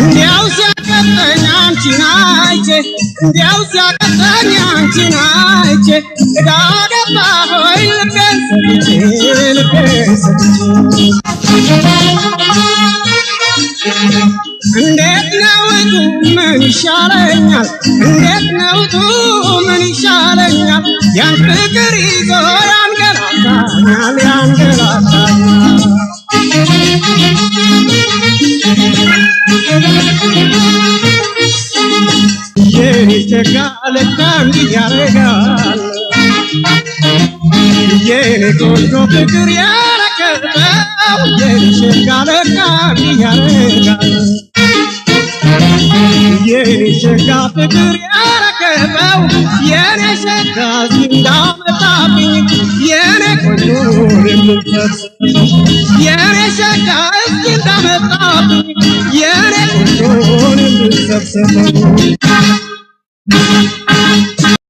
እንዲያው ሲያቀጠኝ አንቺን አይቼ እዳገባ ሆይ ልቤን ሰጥቼ እንዴት ነው እቱ ምን ይሻለኛል እንዴት ነው እቱ ምን ይሻለኛል ያን ፍቅር ይዞ ያንገላታኛል የኔ ሸጋ ለካ እንዲህ ያረጋል የኔ ቆንጆ ፍቅር ያረከበው የኔ ሸጋ ለካ እንዲህ ያረጋል የኔ ሸጋ ፍቅር ያረከበው የኔ ሸጋ እንዳመጣብኝ የኔ ቆንጆ የምንፈስ የኔ ሸጋ እንዳመጣብኝ የኔ ቆንጆ የምንሰብሰበው